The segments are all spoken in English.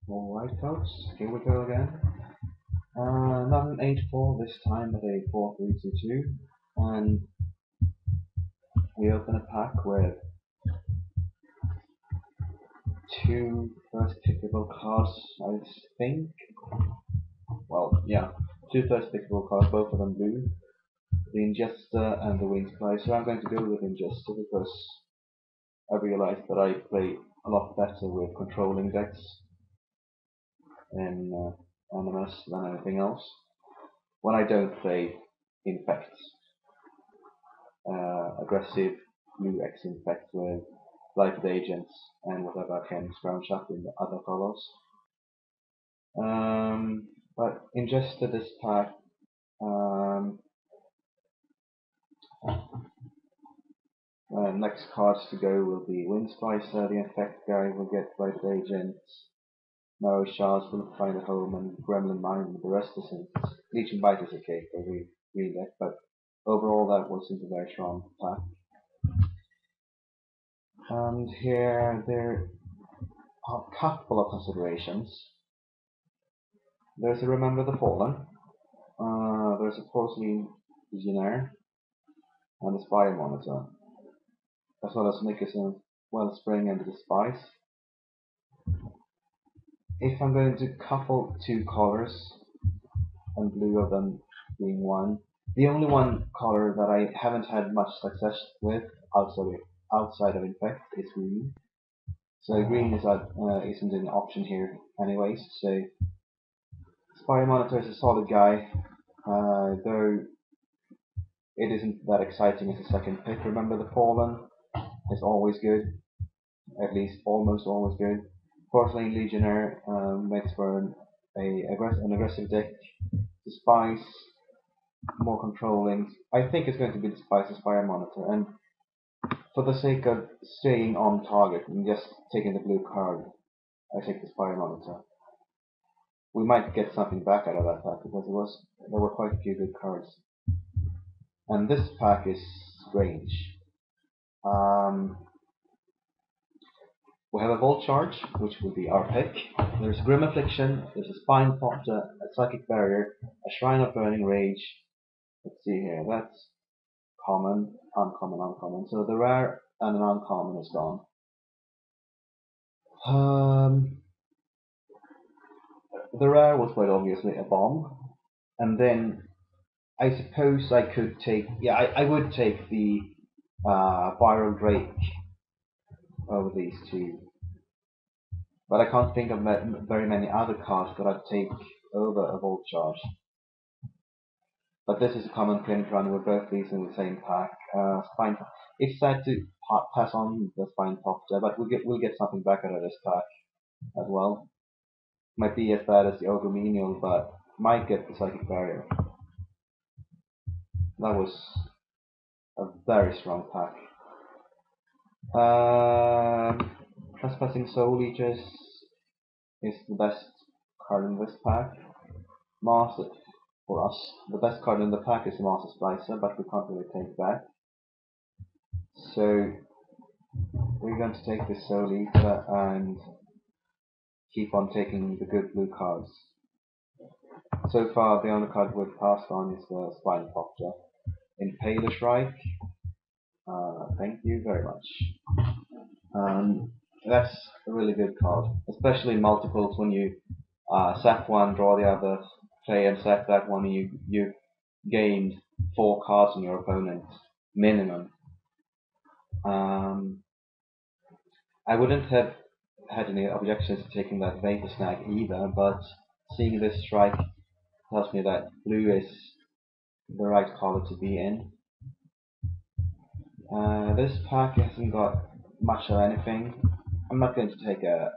Alright folks, here we go again. Not an 8-4 this time, but a 4-3-2-2. And we open a pack with 2 first pickable cards, I think. Well, yeah, 2 first pickable cards, both of them blue. The Ingester and the Wings Splicer. So I'm going to go with Ingester because I realized that I play a lot better with controlling decks in Animus than anything else. When I don't play Infects, aggressive blue X Infect with Blighted Agents and whatever I can scrounge up in the other colors. But Ingester this pack, next cards to go will be Wind Splicer, the Infect guy will get Blighted Agents, Marrow Shards will find a home, and Gremlin Mine with the rest of the Legion Bite is okay for green deck, but overall that wasn't a very strong pack. And here there are a couple of considerations. There's a Remember the Fallen, there's a Porcelain Legionnaire, and a Spire Monitor, as well as Nickerson, Wellspring, and the Despise. If I'm going to couple 2 colors, and blue of them being one, the only one color that I haven't had much success with outside of Infect is green. So green isn't an option here anyways, so Spire Monitor is a solid guy, though it isn't that exciting as a second pick. Remember the Fallen is always good, at least almost always good. Porcelain Legionnaire makes for an aggressive deck. Despise, more controlling. I think it's going to be Despise or Spire Monitor, and for the sake of staying on target and just taking the blue card, I take the Spire Monitor. We might get something back out of that pack because there were quite a few good cards. And this pack is strange. We have a Volt Charge, which will be our pick. There's Grim Affliction, there's a Spine Popter, a Psychic Barrier, a Shrine of Burning Rage. Let's see here, that's common, uncommon, uncommon. So the rare and an uncommon is gone. The rare was quite obviously a bomb, and then I suppose I could take, yeah, I would take the Viral Drake over these 2, but I can't think of very many other cards that I'd take over a Volt Charge. But this is a common print run with both these in the same pack. Spine. It's sad to pass on the Spine Popter, but we'll get something back out of this pack as well. Might be as bad as the Ogre Menial, but might get the Psychic Barrier. That was a very strong pack. Trespassing Soul Eaters is the best card in this pack. Master, for us, the best card in the pack is the Master Splicer, but we can't really take that. So we're going to take this Soul Eater and keep on taking the good blue cards. So far, the only card we've passed on is the Spine Popter. Impaler Shrike. Thank you very much. That's a really good card, especially in multiples when you sack one, draw the other, play and sack that one, and you gained 4 cards on your opponent minimum. I wouldn't have had any objections to taking that Vapor Snag either, but seeing this strike tells me that blue is the right color to be in. This pack hasn't got much of anything. I'm not going to take a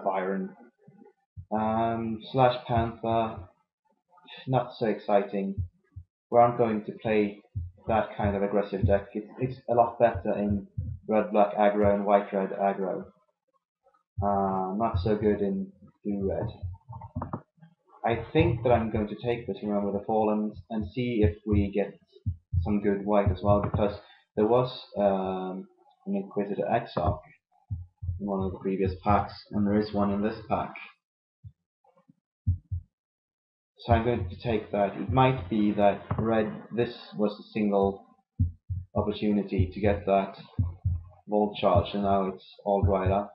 Byron. Slash Panther, not so exciting. We aren't going to play that kind of aggressive deck. It's a lot better in red-black aggro and white-red aggro. Not so good in blue-red. I think that I'm going to take this Remember the Fallen and see if we get some good white as well, because there was an Inquisitor Exarch in one of the previous packs, and there is one in this pack. So I'm going to take that. It might be that this was the single opportunity to get that Volt Charge, and now it's all dried up.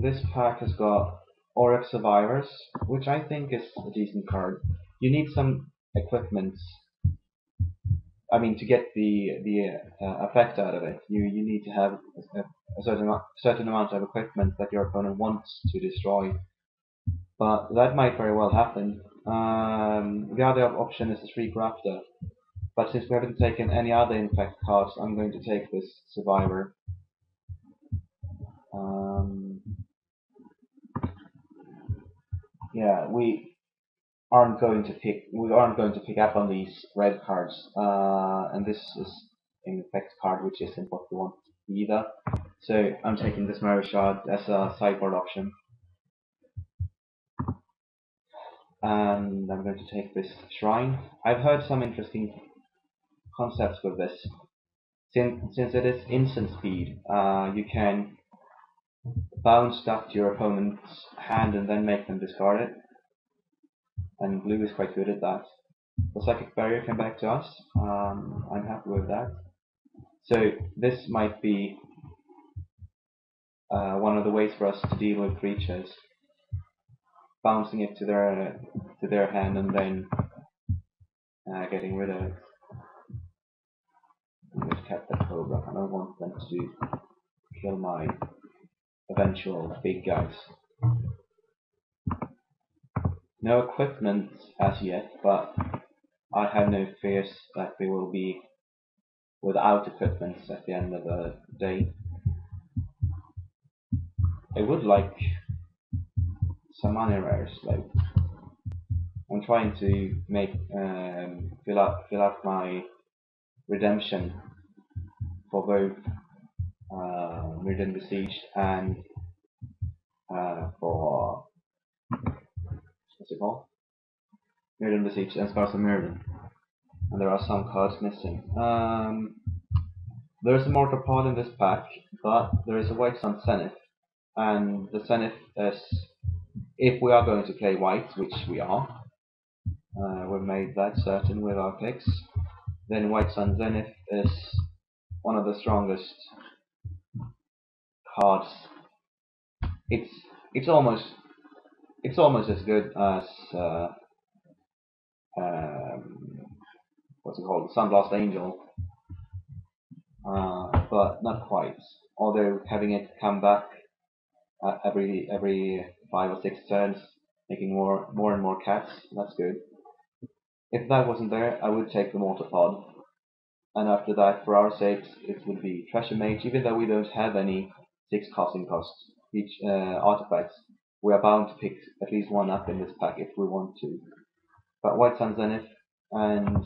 This pack has got Auric Survivors, which I think is a decent card. You need some equipment. I mean, to get the effect out of it, you need to have a certain amount of equipment that your opponent wants to destroy. But that might very well happen. The other option is the Shriek Raptor. But since we haven't taken any other infect cards, I'm going to take this Survivor. Yeah, we aren't going to pick up on these red cards, and this is an infect card, which isn't what we want either. So I'm taking this Marishard as a sideboard option. And I'm going to take this Shrine. I've heard some interesting concepts with this. Since it is instant speed, you can bounce stuff to your opponent's hand and then make them discard it. And blue is quite good at that. The Psychic Barrier came back to us. I'm happy with that. So this might be one of the ways for us to deal with creatures. Bouncing it to their hand and then getting rid of it. I just kept the Cobra. I don't want them to kill my eventual big guys. No equipment as yet, but I have no fears that we will be without equipment at the end of the day. I would like some money rares. Like, I'm trying to make fill up my redemption for both Mirrodin Besieged and for what's it called? Mirrodin Besieged and Scars of Mirrodin. And there are some cards missing. There's a Mortar Pod in this pack, but there is a White Sun Zenith. And the Zenith is, if we are going to play white, which we are, we've made that certain with our picks, then White Sun Zenith is one of the strongest cards. It's almost as good as what's it called, Sunblast Angel, but not quite. Although having it come back every 5 or 6 turns, making more and more cats, that's good. If that wasn't there, I would take the Mortar Pod. And after that, for our sakes, it would be Treasure Mage. Even though we don't have any 6 casting costs each artifacts, we are bound to pick at least one up in this pack if we want to. But White Sun Zenith, and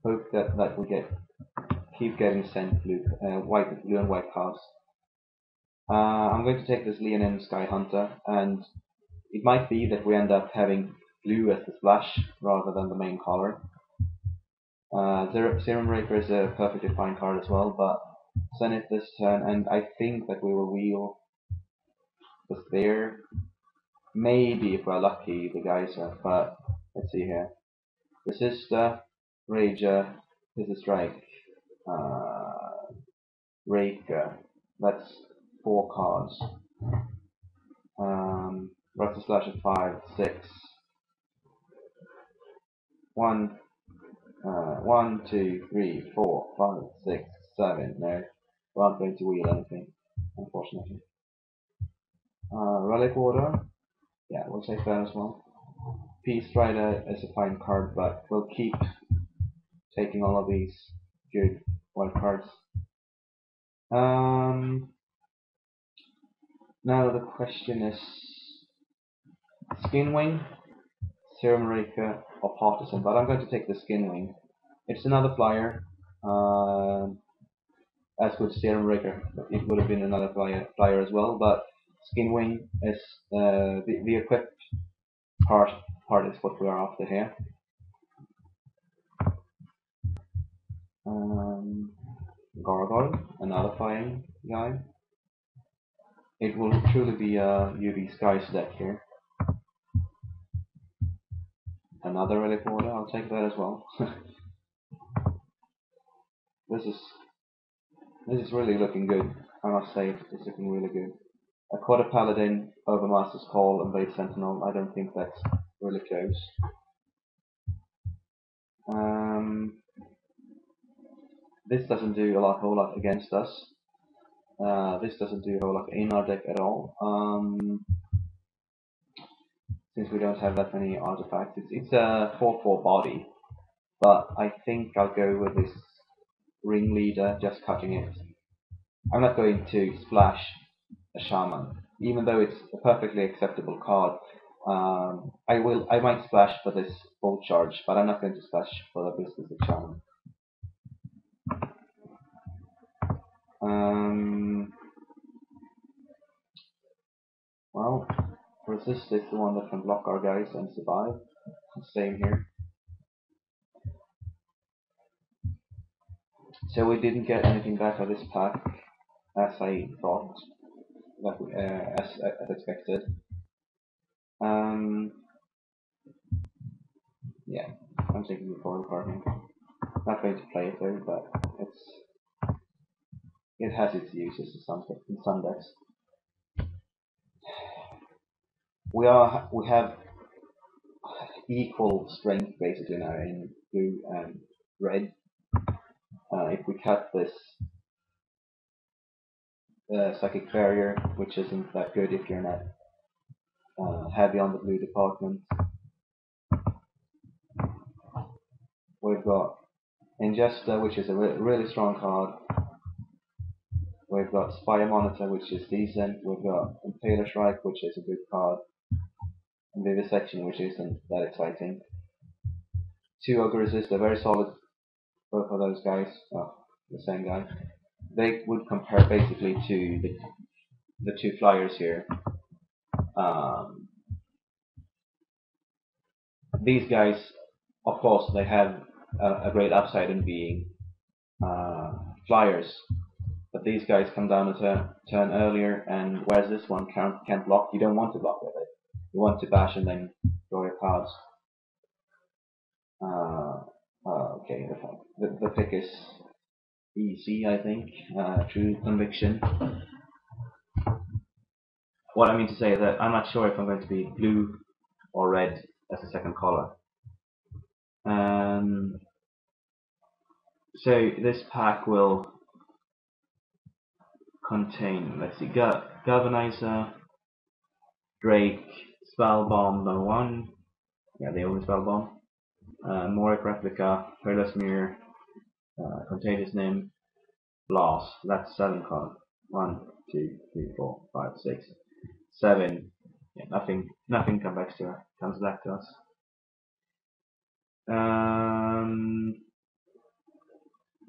hope that we keep getting sent blue and white cards. I'm going to take this Leonin Sky Hunter, and it might be that we end up having blue as the splash rather than the main color. Serum Raker is a perfectly fine card as well, but Zenith this turn, and I think that we will wheel the Spear. Maybe if we're lucky, the Geyser, but let's see here. Resistor, Rager, Scissor Strike, Raker. That's 4 cards. Rusty Slash at 5, 6. 1, 2, 3, 4, 5, 6, 7. No, we aren't going to wheel anything, unfortunately. Relic Order. Yeah, we'll take that as well. Peace Strider is a fine card, but we'll keep taking all of these good white cards. Now the question is Skinwing, Serum Raker, or Partisan, but I'm going to take the Skinwing. It's another flyer. As with Serum Raker, it would have been another flyer as well, but Skinwing is the equipped part is what we are after here. Gargoyle, another flying guy. It will truly be a UV Skies deck here. Another Relic Order, I'll take that as well. This is really looking good. I must say, it's looking really good. A Quarter Paladin over Master's Call and Blade Sentinel, I don't think that's really close. This doesn't do a whole lot against us. This doesn't do a whole lot in our deck at all. Since we don't have that many artifacts, it's a 4/4 body, but I think I'll go with this Ringleader, just cutting it. I'm not going to splash a Shaman, even though it's a perfectly acceptable card. I might splash for this full charge, but I'm not going to splash for the Business of Shaman. Well, Resist is the one that can block our guys and survive. Same here. So we didn't get anything back of this pack, as I thought, as expected. Yeah, I'm taking the foil card here. Not going to play it though, but it has its uses in some decks. We have equal strength basically now in blue and red. If we cut this Psychic Barrier, which isn't that good if you're not heavy on the blue department, we've got Ingesta, which is a really strong card. We've got Spire Monitor, which is decent. We've got Impaler Shrike, which is a good card. And Vivisection, which isn't that exciting. 2 Ogre Resist are very solid, both of those guys. Oh, the same guy. They would compare basically to the 2 flyers here. These guys, of course, they have a great upside in being flyers. But these guys come down a turn earlier, and whereas this one can't block, you don't want to block with it. You want to bash and then draw your cards. Okay, the pick is easy, I think. True Conviction. What I mean to say is that I'm not sure if I'm going to be blue or red as a second color. So this pack will contain, let's see, Galvanizer, Drake, Spellbomb number 1. Yeah, the only Spellbomb. Morek Replica, Perilous Mirror, Contagious Nymph, Blast. That's 7 cards. 1, 2, 3, 4, 5, 6, 7. Yeah, nothing comes back to us.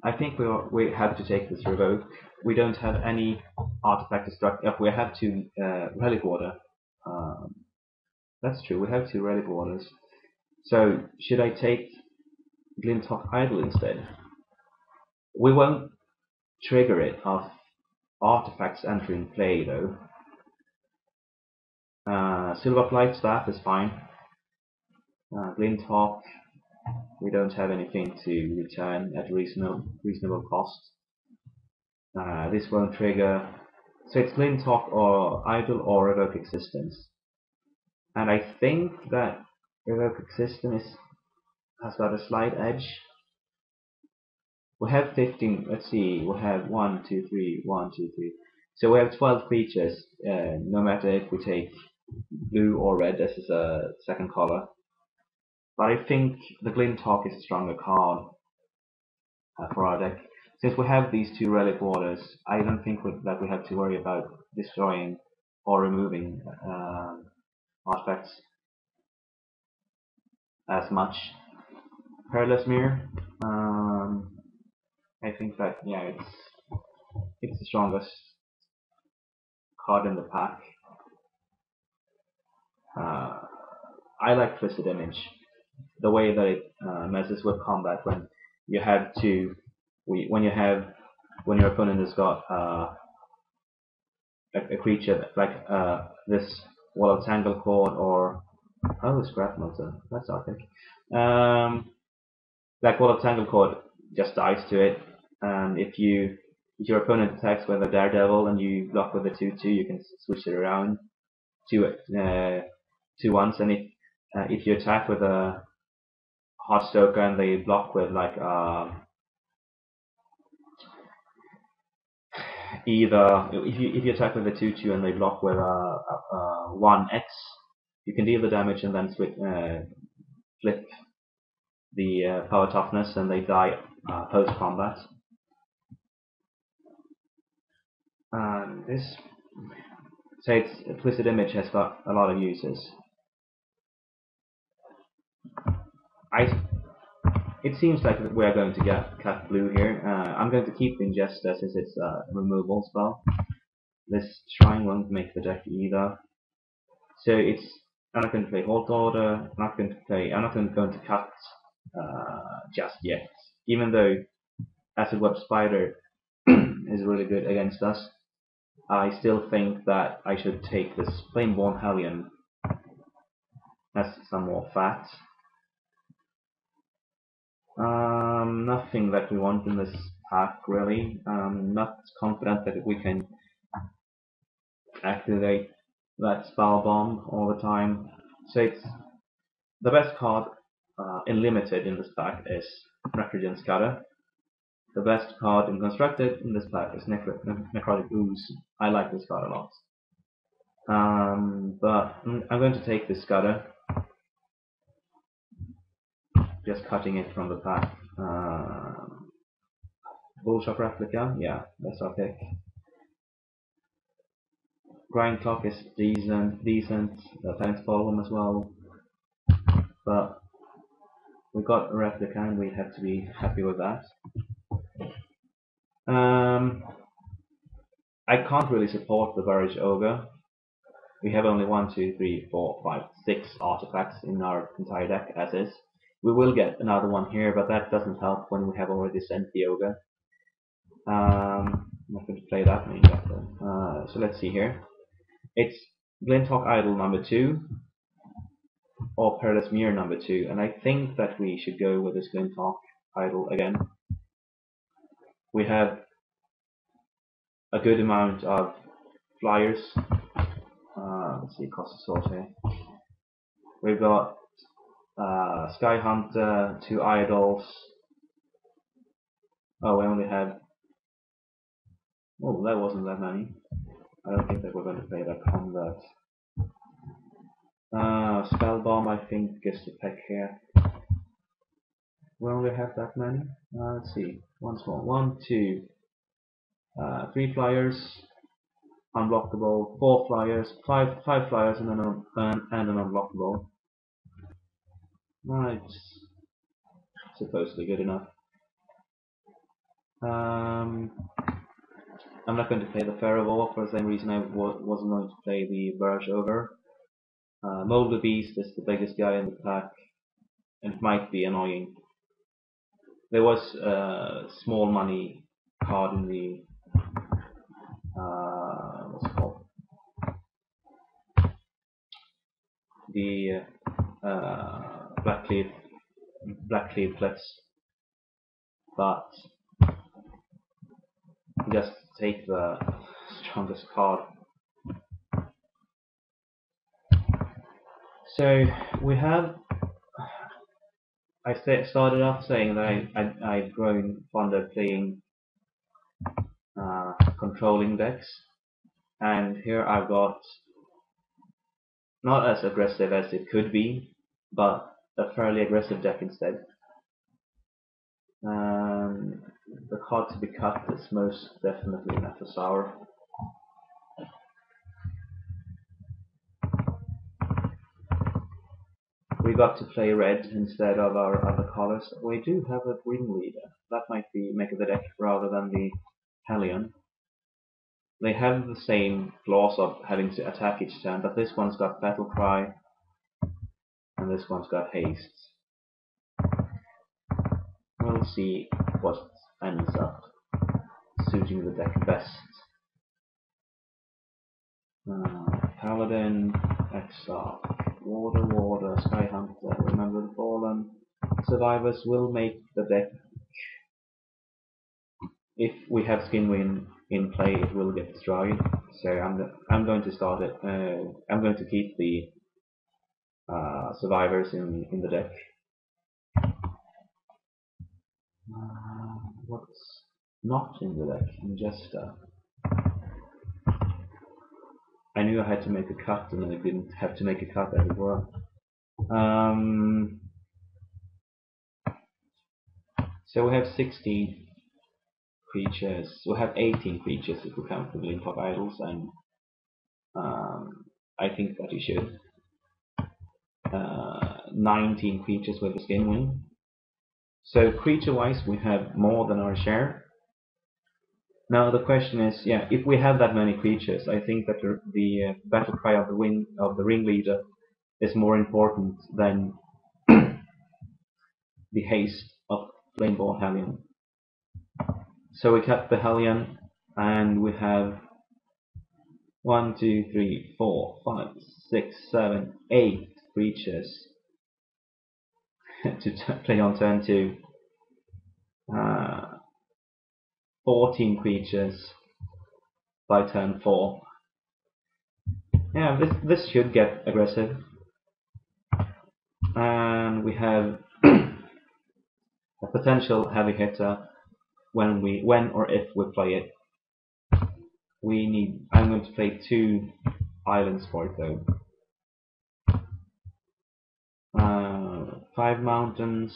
I think we have to take this Revoke. We don't have any artifact destruct. We have 2 Relic Order. That's true. We have 2 Relic Orders. So should I take Glinthawk Idol instead? We won't trigger it of artifacts entering play though. Silverflight Staff is fine. Glinthawk, we don't have anything to return at reasonable cost. This won't trigger. So it's Glinthawk or Idol or Revoke Existence. And I think that Revoke Existence has got a slight edge. We have 15, let's see, we have 1, 2, 3, 1, 2, 3. So we have 12 creatures, no matter if we take blue or red as a second color. But I think the Glinthawk is a stronger card. for our deck. Since we have these two relic waters, I don't think that we have to worry about destroying or removing artifacts as much. Perilous Mirror, I think that yeah, it's the strongest card in the pack. I like Twisted Image, the way that it messes with combat when you have to, when your opponent has got a creature like this Wall of Tanglecord or Scrap Motor, that's Arctic. Like Wall of Tanglecord just dies to it, and if your opponent attacks with a Daredevil and you block with a 2/2, you can switch it around to once, and if you attack with a Heartstoker and they block with like either if you attack with a 2/2 and they block with a 1x, you can deal the damage and then flip the power toughness and they die post combat. This Twisted Image has got a lot of uses. It seems like we are going to cut blue here. I'm going to keep Ingesta since it's a removal spell. This Shrine won't make the deck either. So I'm not going to play Halt Order. I'm not going to cut just yet. Even though Acid Web Spider is really good against us, I still think that I should take this Planeborn Hellion. Has some more fat. Nothing that we want in this pack really. Not confident that we can activate that Spell Bomb all the time. So it's the best card in Limited in this pack is Recreant Scudder. The best card in Constructed in this pack is Necrotic Ooze. I like this card a lot. But I'm going to take this Scudder. Just cutting it from the pack. Bullshock Replica, yeah, that's our pick. Grind Clock is decent. Penance Problem as well. But we got a replica and we have to be happy with that. I can't really support the Burridge Ogre. We have only 1, 2, 3, 4, 5, 6 artifacts in our entire deck as is. We will get another one here, but that doesn't help when we have already sent the Ogre. I'm not going to play that main deck though. So let's see here. It's Glinthawk Idol number 2 or Perilous Mirror number 2, and I think that we should go with this Glinthawk Idol again. We have a good amount of flyers. Let's see, cost of sort here. We've got Sky Hunter, 2 Idols. Oh, we only have. Oh, that wasn't that many. I don't think that we're going to play that Convert. Spell Bomb, I think, is the pick here. We only have that many. Let's see. Once more. 1, 2, 3 flyers, unblockable. 4 flyers, 5 flyers, and an unblockable. It's supposedly good enough. I'm not going to play the Ferrovore for the same reason I wasn't going to play the Burridge Ogre. Molder Beast is the biggest guy in the pack, and it might be annoying. There was a small money card in the what's it called? The Blackcleave Cliffs, but just take the strongest card. So we have. I started off saying that I've grown fond of playing controlling decks, and here I've got not as aggressive as it could be, but a fairly aggressive deck instead. And the card to be cut is most definitely Nephrosaur. We got to play red instead of our other colors. We do have a Ringleader. That might be make the deck rather than the Hellion. They have the same flaws of having to attack each turn, but this one's got Battle Cry, and this one's got Haste. We'll see what ends up suiting the deck best. Paladin, Exarch, Warder, Sky Hunter, Remember the Fallen. Survivors will make the deck. If we have Skinwin in play, it will get destroyed. So I'm going to start it. I'm going to keep the survivors in the deck. What's not in the deck? Ingesta. I knew I had to make a cut, and I didn't have to make a cut as it were. So we have 16 creatures. We have 18 creatures if we count the Linfolk Idols, and I think that you should. 19 creatures with the Skinwin. So creature-wise, we have more than our share. Now the question is, yeah, if we have that many creatures, I think that the battle cry of the Ringleader is more important than the haste of Flameball Hellion. So we cut the Hellion, and we have 1, 2, 3, 4, 5, 6, 7, 8 creatures to play on turn 2. 14 creatures by turn 4. Yeah, this should get aggressive. And we have a potential heavy hitter when or if we play it. I'm going to play 2 islands for it though. 5 mountains.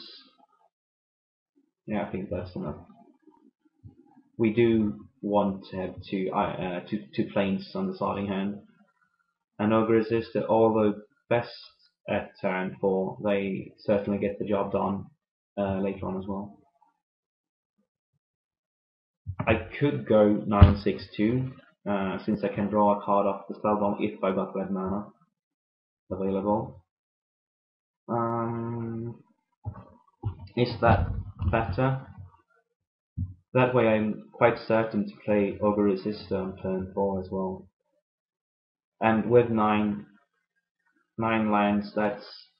Yeah, I think that's enough. We do want to have two plains on the starting hand. And Ogre Resistor, although best at turn 4, they certainly get the job done later on as well. I could go 9/6/2 since I can draw a card off the spellbomb if I got red mana available. Is that better? That way I'm quite certain to play Ogre Resistor on turn 4 as well. And with 9 lands, that's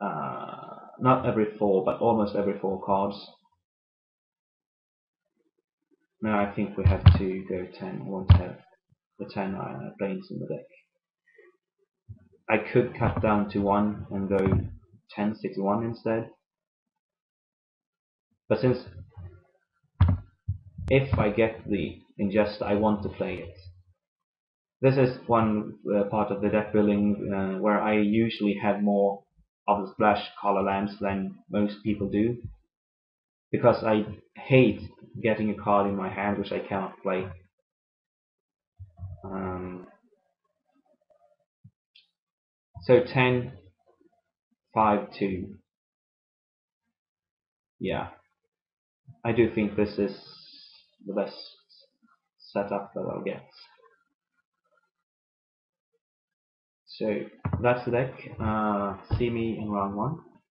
not every 4, but almost every 4 cards. Now I think we have to go 10. I want to have the 10 planes in the deck. I could cut down to 1 and go 10/6/1 instead. But since if I get the Ingesta, I want to play it. This is one part of the deck building where I usually have more of the splash color lands than most people do, because I hate getting a card in my hand which I cannot play. So 10/5/2. Yeah, I do think this is the best setup that I'll get. So that's the deck. See me in round 1.